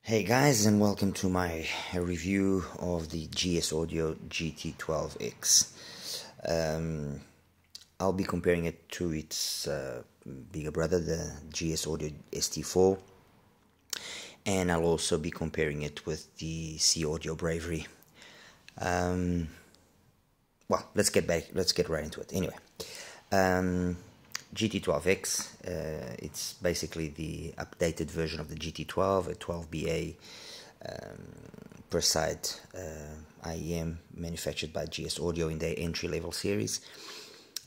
Hey guys, and welcome to my review of the GS Audio GT12x. I'll be comparing it to its bigger brother, the GS Audio ST4, and I'll also be comparing it with the C Audio Bravery. Well, let's get right into it. Anyway, GT12x, it's basically the updated version of the GT12, a 12BA per side IEM manufactured by GS Audio in their entry-level series.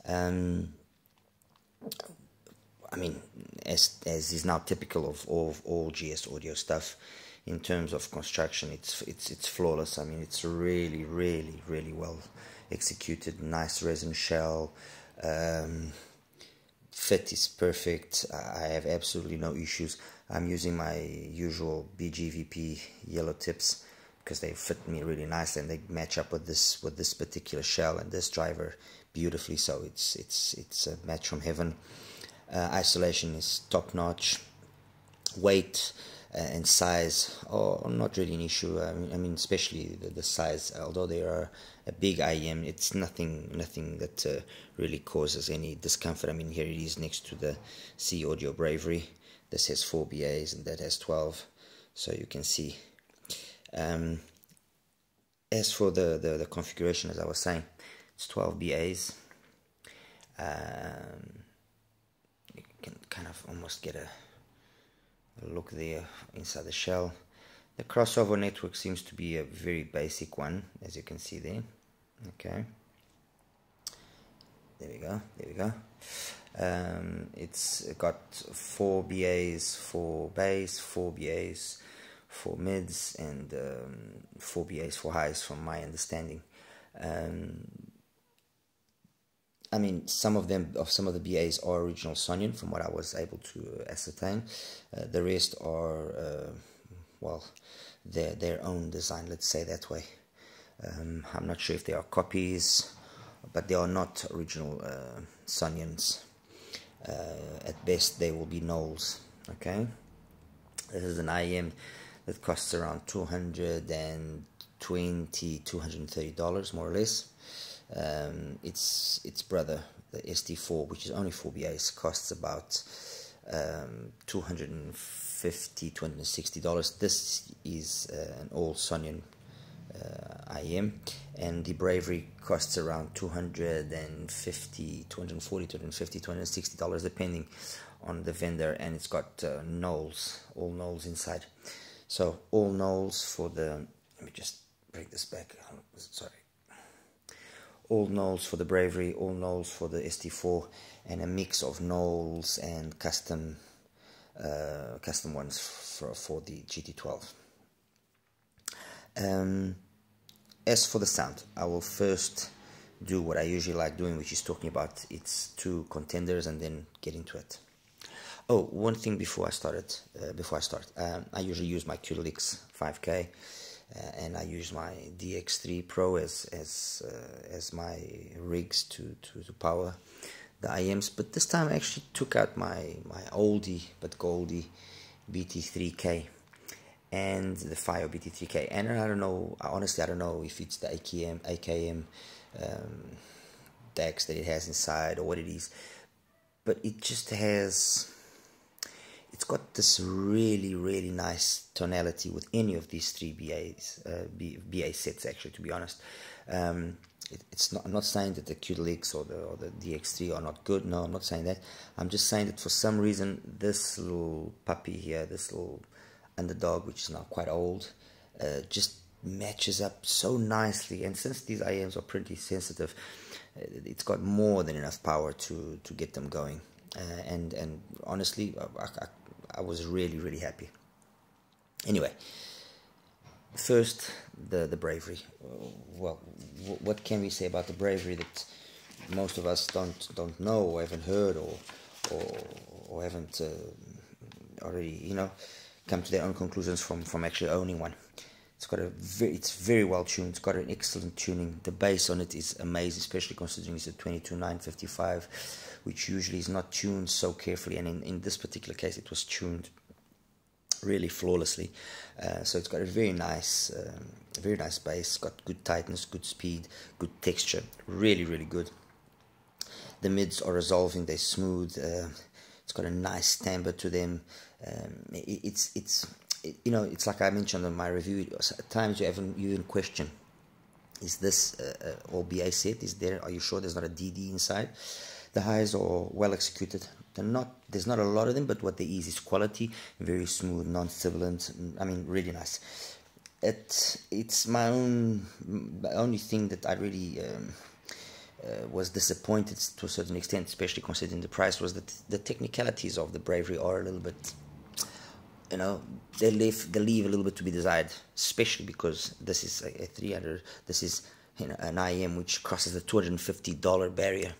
I mean, as is now typical of all GS Audio stuff, in terms of construction, it's flawless. I mean, it's really well executed. Nice resin shell. Fit is perfect. I have absolutely no issues. I'm using my usual BGVP yellow tips because they fit me really nicely and they match up with this particular shell and this driver beautifully. So it's a match from heaven. Isolation is top notch. Weight and size are not really an issue. I mean, especially the size. Although they are a big IEM, it's nothing that really causes any discomfort. I mean, here it is next to the C Audio Bravery. This has 4 BAs and that has 12, so you can see. As for the configuration, as I was saying, it's 12 BAs. You can kind of almost get a look there inside the shell. The crossover network seems to be a very basic one, as you can see there. Okay, there we go. It's got 4 BAs for bass, 4 BAs for mids, and 4 BAs for highs, from my understanding. I mean, some of the BAs are original Sonion, from what I was able to ascertain. The rest are, well, their own design, let's say that way. I'm not sure if they are copies, but they are not original Sonions. At best, they will be Knowles. Okay, this is an IEM that costs around $220, $230 more or less. Its brother, the ST4, which is only 4 BAs, costs about $250, $260. This is an all Sonion IEM, and the Bravery costs around $250, $260, depending on the vendor, and it's got Knowles, all Knowles inside. So all Knowles for the, let me just break this back, sorry. All Knowles for the Bravery, all Knowles for the ST4, and a mix of Knowles and custom ones for the GT12. As for the sound, I will first do what I usually like doing, which is talking about its two contenders and then get into it. Oh, one thing before I start, I usually use my QLX 5K. And I use my DX3 Pro as my rigs to power the IEMs. But this time I actually took out my oldie but goldie BT3K and the Fire BT3K. And I don't know, honestly I don't know if it's the AKM DAX that it has inside or what it is. But it just has... It's got this really nice tonality with any of these 3 BA sets, actually, to be honest. It's not, I'm not saying that the QLX or the DX3 are not good. No, I'm not saying that. I'm just saying that for some reason this little puppy here, this little underdog, which is now quite old, just matches up so nicely. And since these IEMs are pretty sensitive, it's got more than enough power to get them going. And honestly, I was really happy. Anyway, first the Bravery. Well, what can we say about the Bravery that most of us don't know or haven't heard or haven't already come to their own conclusions from actually owning one. It's very well tuned. It's got an excellent tuning. The bass on it is amazing, especially considering it's a 22.955, which usually is not tuned so carefully. And in this particular case, it was tuned really flawlessly. So it's got a very nice bass, got good tightness, good speed, good texture, really, really good. The mids are resolving, they're smooth. It's got a nice timbre to them. It's like I mentioned in my review. At times you even question, is this all BA set? Are you sure there's not a DD inside? The highs are well executed. There's not a lot of them, but what there is quality, very smooth, non-sibilant. I mean, really nice. It's my only thing that I really was disappointed to a certain extent, especially considering the price, was that the technicalities of the Bravery are a little bit, they leave a little bit to be desired, especially because this is a 300, this is an IM which crosses the $250 barrier.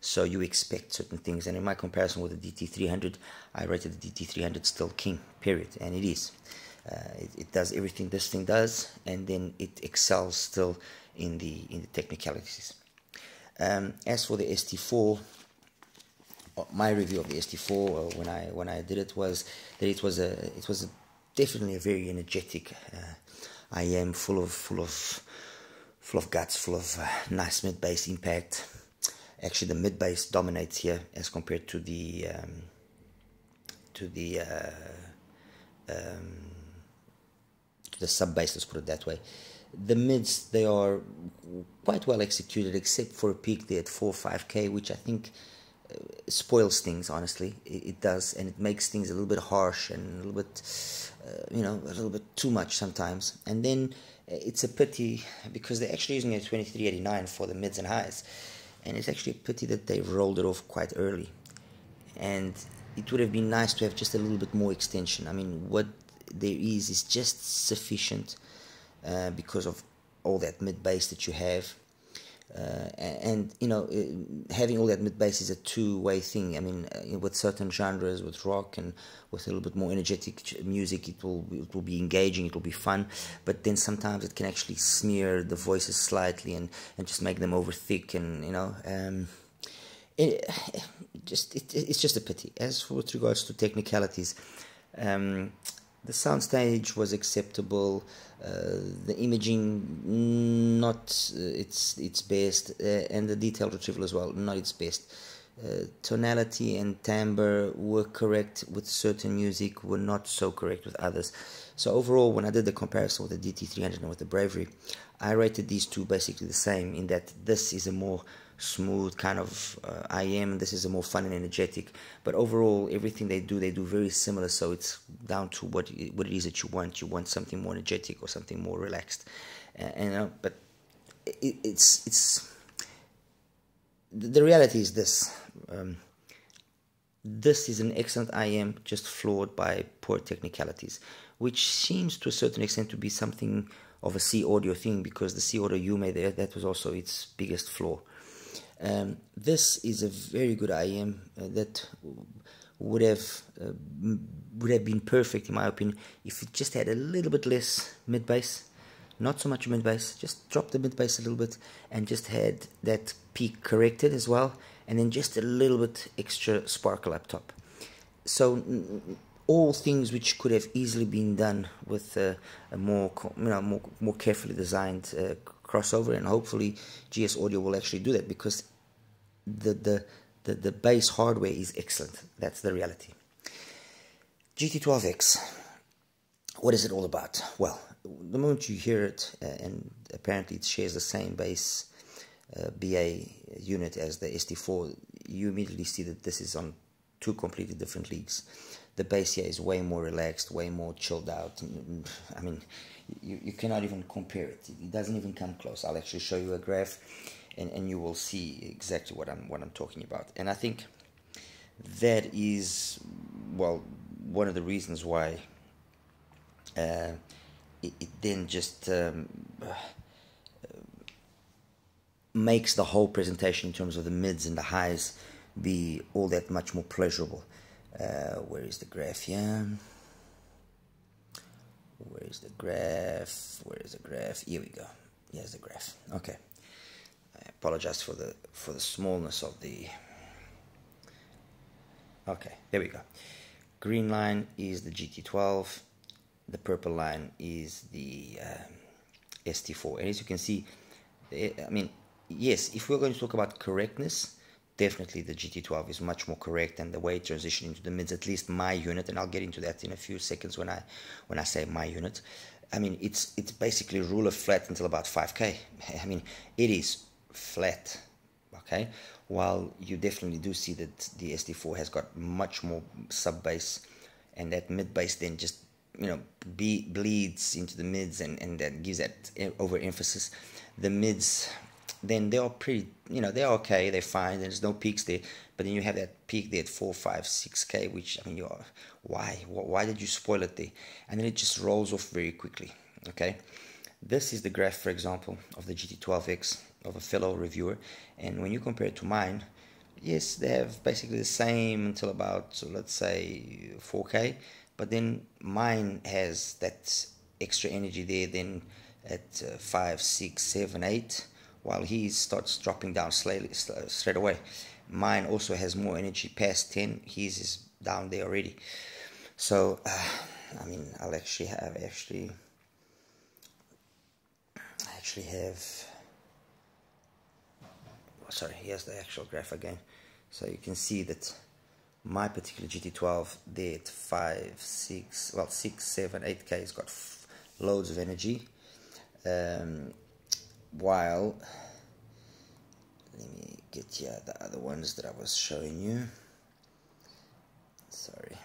So you expect certain things, and in my comparison with the DT300, I rated the DT300 still king, period, and it is. It does everything this thing does, and then it excels still in the technicalities. As for the ST4, my review of the ST4 when I did it was that it was definitely a very energetic IM, full of guts, full of nice mid bass impact. Actually, the mid bass dominates here as compared to the sub bass. Let's put it that way. The mids, they are quite well executed, except for a peak there at 4.5K, which I think spoils things. Honestly, it does, and it makes things a little bit harsh and a little bit, a little bit too much sometimes. And then it's a pity because they're actually using a 2389 for the mids and highs. And it's actually a pity that they rolled it off quite early. And it would have been nice to have just a little bit more extension. I mean, what there is just sufficient because of all that mid bass that you have. Having all that mid bass is a two-way thing. I mean, with certain genres, with rock and with a little bit more energetic music, it will be engaging, it will be fun. But then sometimes it can actually smear the voices slightly and just make them over thick, and it's just a pity. As for with regards to technicalities, the soundstage was acceptable. The imaging, not its best, and the detail retrieval as well, not its best. Tonality and timbre were correct with certain music, were not so correct with others. So overall, when I did the comparison with the DT300 and with the Bravery, I rated these two basically the same, in that this is a more smooth kind of IM, this is a more fun and energetic, but overall everything they do very similar. So it's down to what it is that you want something more energetic or something more relaxed, but it's the reality is this. This is an excellent IM, just flawed by poor technicalities, which seems to a certain extent to be something of a C audio thing, because the C audio you made there, that was also its biggest flaw. This is a very good IM that would have been perfect, in my opinion, if it just had a little bit less mid bass, not so much mid bass, just drop the mid bass a little bit, and just had that peak corrected as well, and then just a little bit extra sparkle up top. So all things which could have easily been done with a more carefully designed crossover, and hopefully GS Audio will actually do that, because the base hardware is excellent. That's the reality. GT12x, what is it all about? Well, the moment you hear it, and apparently it shares the same base BA unit as the ST4, you immediately see that this is on two completely different leagues. The bass here is way more relaxed, way more chilled out. I mean, you cannot even compare it. It doesn't even come close. I'll actually show you a graph, and you will see exactly what I'm talking about. And I think that is, well, one of the reasons why it then just makes the whole presentation in terms of the mids and the highs be all that much more pleasurable. Where is the graph here? Where is the graph? Where is the graph? Here we go. Here's the graph. Okay. I apologize for the smallness of the. Okay, there we go. green line is the GT12, the purple line is the ST4. And as you can see, I mean, yes, if we're going to talk about correctness, definitely the GT12 is much more correct, and the way it transitioned into the mids, at least my unit, and I'll get into that in a few seconds when I say my unit. I mean, it's basically ruler flat until about 5K. I mean, it is flat, okay? While you definitely do see that the ST4 has got much more sub bass, and that mid bass then just, you know, bleeds into the mids, and that gives that overemphasis. The mids, then they are pretty, you know, they're okay, they're fine, there's no peaks there, but then you have that peak there at 4, 5, 6K, which, I mean, you're, why did you spoil it there? And then it just rolls off very quickly, okay? This is the graph, for example, of the GT12X of a fellow reviewer, and when you compare it to mine, yes, they have basically the same until about, so let's say 4K, but then mine has that extra energy there then at 5, 6, 7, 8, while his starts dropping down straight away. Mine also has more energy past 10, his is down there already. So, I mean, I actually have, sorry, here's the actual graph again. So you can see that my particular GT12 there at 5, 6, well 6, 7, 8K has got loads of energy, while, let me get here the other ones that I was showing you. Sorry,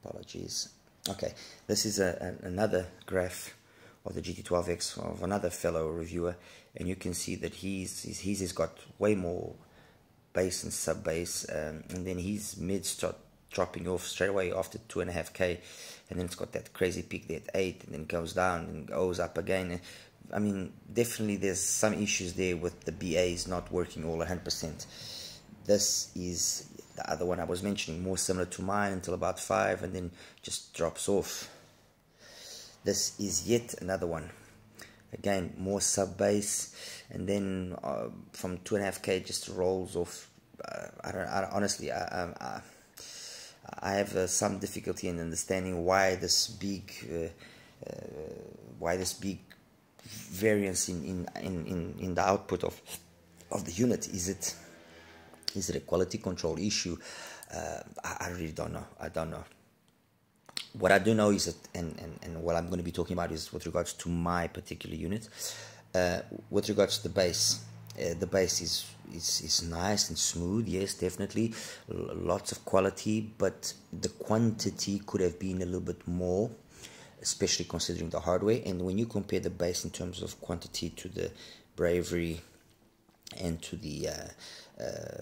apologies. Okay, this is another graph of the GT12X of another fellow reviewer, and you can see that his has got way more bass and sub bass, and then his mids start dropping off straight away after 2.5K, and then it's got that crazy peak there at 8, and then goes down and goes up again. I mean, definitely there's some issues there with the BAs not working all 100%. This is the other one I was mentioning, more similar to mine until about 5, and then just drops off. This is yet another one, again more sub bass, and then from 2.5K just rolls off. Honestly, I have some difficulty in understanding why this big variance in the output of the unit. Is it a quality control issue? I really don't know. I don't know. What I do know is that, and what I'm going to be talking about is with regards to my particular unit. With regards to the bass is nice and smooth. Yes, definitely, lots of quality, but the quantity could have been a little bit more, especially considering the hardware. And when you compare the bass in terms of quantity to the Bravery and to the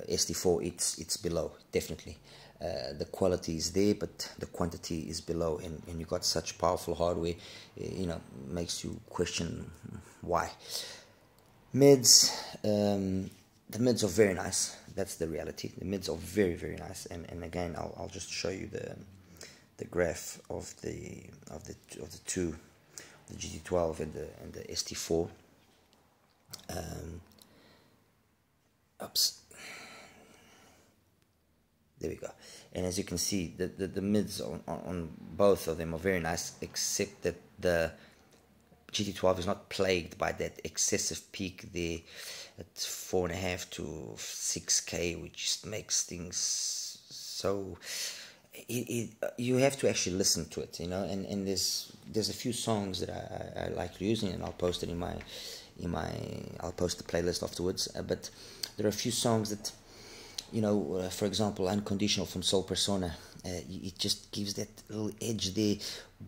ST4, it's below, definitely. The quality is there, but the quantity is below, and you got such powerful hardware, you know, makes you question why. Mids, the mids are very nice. That's the reality. The mids are very, very nice, and again, I'll just show you the graph of the two, the GT12 and the ST4. Oops. There we go. And as you can see, the mids on both of them are very nice, except that the GT12 is not plagued by that excessive peak there at 4.5 to 6K, which just makes things so. You have to actually listen to it, you know. And there's a few songs that I like using, and I'll post it I'll post the playlist afterwards. But there are a few songs that, you know, for example, Unconditional from Soul Persona, it just gives that little edge there,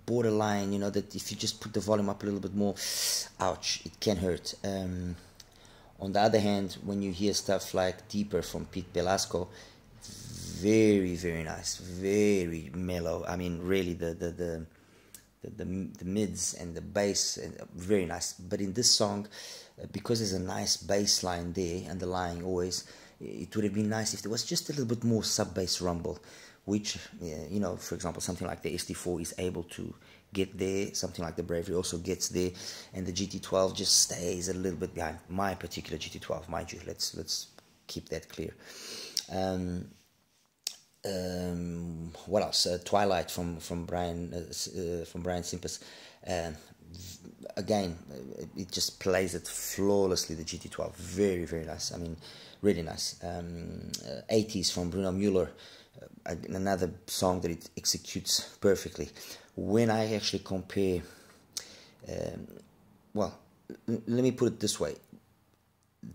borderline, you know, that if you just put the volume up a little bit more, ouch, it can hurt. On the other hand, when you hear stuff like Deeper from Pete Velasco, very, very nice, very mellow. I mean, really, the mids and the bass, very nice. But in this song, because there's a nice bass line there underlying always, it would have been nice if there was just a little bit more sub-bass rumble, which, you know, for example, something like the ST4 is able to get there, something like the Bravery also gets there, and the GT12 just stays a little bit behind. My particular GT12, mind you, let's keep that clear. What else? Twilight from Brian Simpers. Again, it just plays it flawlessly. The GT12, very very nice. I mean, really nice. 80s from Bruno Mueller, another song that it executes perfectly. When I actually compare, well, let me put it this way: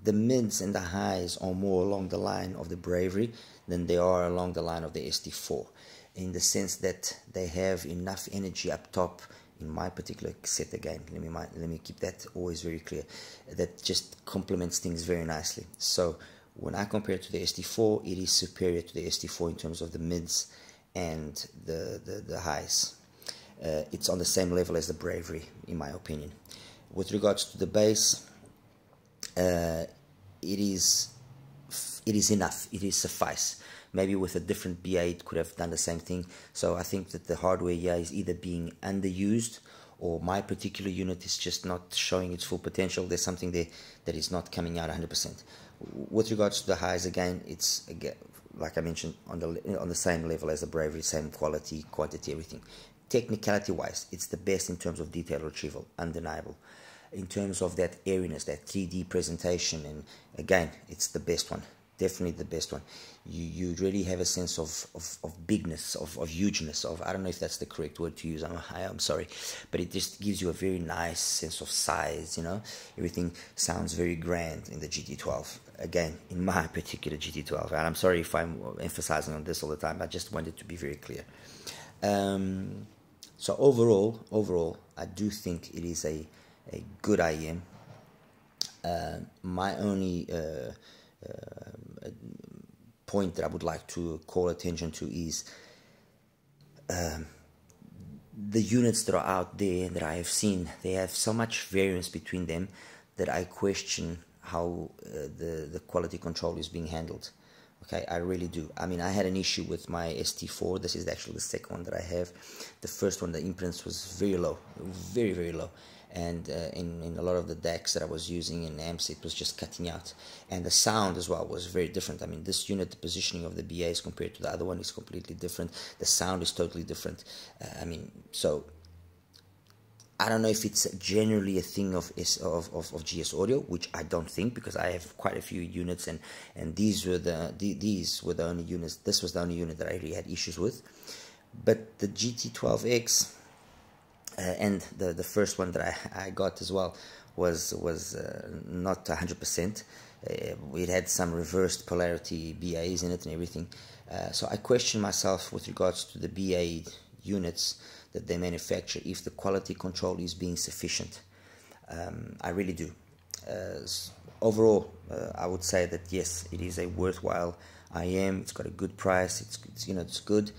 the mids and the highs are more along the line of the Bravery than they are along the line of the SD4, in the sense that they have enough energy up top. In my particular set, again, let me keep that always very clear, that just complements things very nicely. So when I compare it to the SD4, it is superior to the SD4 in terms of the mids and the highs. It's on the same level as the Bravery, in my opinion. With regards to the bass, it is enough. It is suffice. Maybe with a different BA it could have done the same thing. So I think that the hardware here is either being underused, or my particular unit is just not showing its full potential. There's something there that is not coming out 100%. With regards to the highs, again, it's, again, like I mentioned, on the same level as the Bravery, same quality, quantity, everything. Technicality wise, it's the best in terms of detail retrieval, undeniable. In terms of that airiness, that 3D presentation, and again, it's the best one. Definitely the best one. You really have a sense of bigness, of hugeness, of, I don't know if that's the correct word to use, I'm sorry, but it just gives you a very nice sense of size, you know. Everything sounds very grand in the GT12. Again, in my particular GT12, and I'm sorry if I'm emphasizing on this all the time, I just wanted to be very clear. So overall, I do think it is a good IEM. My only point that I would like to call attention to is the units that are out there that I have seen. They have so much variance between them that I question how the quality control is being handled. Okay, I really do. I mean, I had an issue with my ST4. This is actually the second one that I have. The first one, the impedance was very low, very, very low. And in a lot of the decks that I was using in amps, it was just cutting out. And the sound as well was very different. I mean, this unit, the positioning of the BAs compared to the other one is completely different. The sound is totally different. I mean, so I don't know if it's generally a thing of GS Audio, which I don't think, because I have quite a few units, and these were the only units. This was the only unit that I really had issues with. But the GT12X and the first one that I got as well was not 100%. It had some reversed polarity BAs in it and everything. So I question myself with regards to the BA units that they manufacture, if the quality control is being sufficient. I really do. Overall, I would say that yes, it is a worthwhile IM. It's got a good price. It's you know, it's good.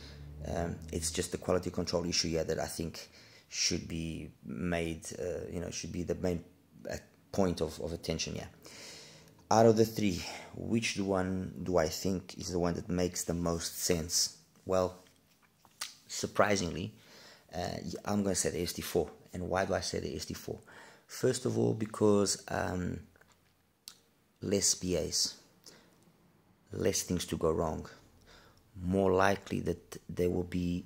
It's just the quality control issue here that I think should be made. You know, should be the main point of attention here. Out of the three, which one do I think is the one that makes the most sense? Well, surprisingly, I'm going to say the SD4. And why do I say the SD4? First of all, because less BAs, less things to go wrong. More likely that there will be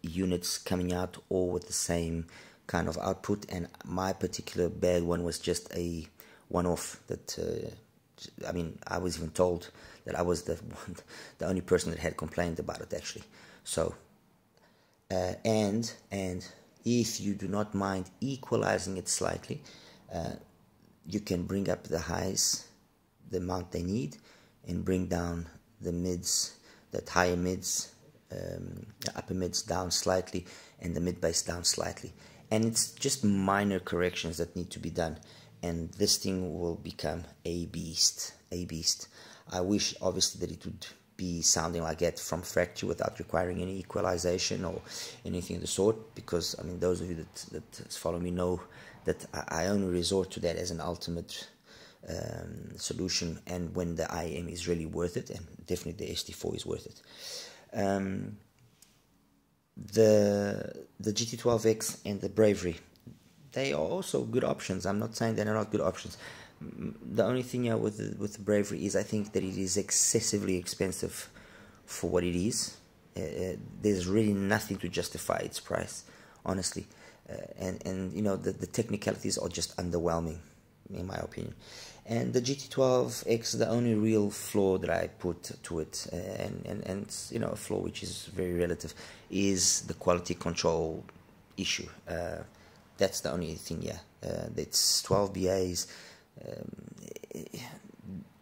units coming out all with the same kind of output, and my particular bad one was just a one-off that I mean, I was even told that I was the only person that had complained about it, actually. So and if you do not mind equalizing it slightly, you can bring up the highs the amount they need, and bring down the mids, that higher mids, upper mids down slightly, and the mid bass down slightly. And it's just minor corrections that need to be done, and this thing will become a beast, a beast. I wish obviously that it would be sounding like that from factory without requiring any equalization or anything of the sort, because I mean, those of you that follow me know that I only resort to that as an ultimate solution, and when the IM is really worth it, and definitely the SD4 is worth it. The GT12X and the Bravery, they are also good options. I'm not saying they're not good options. The only thing with the Bravery is I think that it is excessively expensive for what it is. There's really nothing to justify its price, honestly. And you know, the technicalities are just underwhelming, in my opinion. And the GT12X, the only real flaw that I put to it, and you know, a flaw which is very relative, is the quality control issue. That's the only thing. Yeah, it's 12 BAs.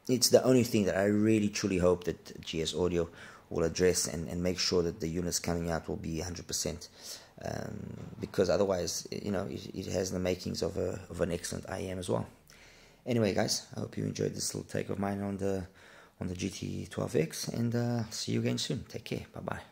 It's the only thing that I really truly hope that GS Audio will address and make sure that the units coming out will be 100%. Because otherwise, you know, it has the makings of an excellent IEM as well. Anyway, guys, I hope you enjoyed this little take of mine on the GT12X, and see you again soon. Take care. Bye bye.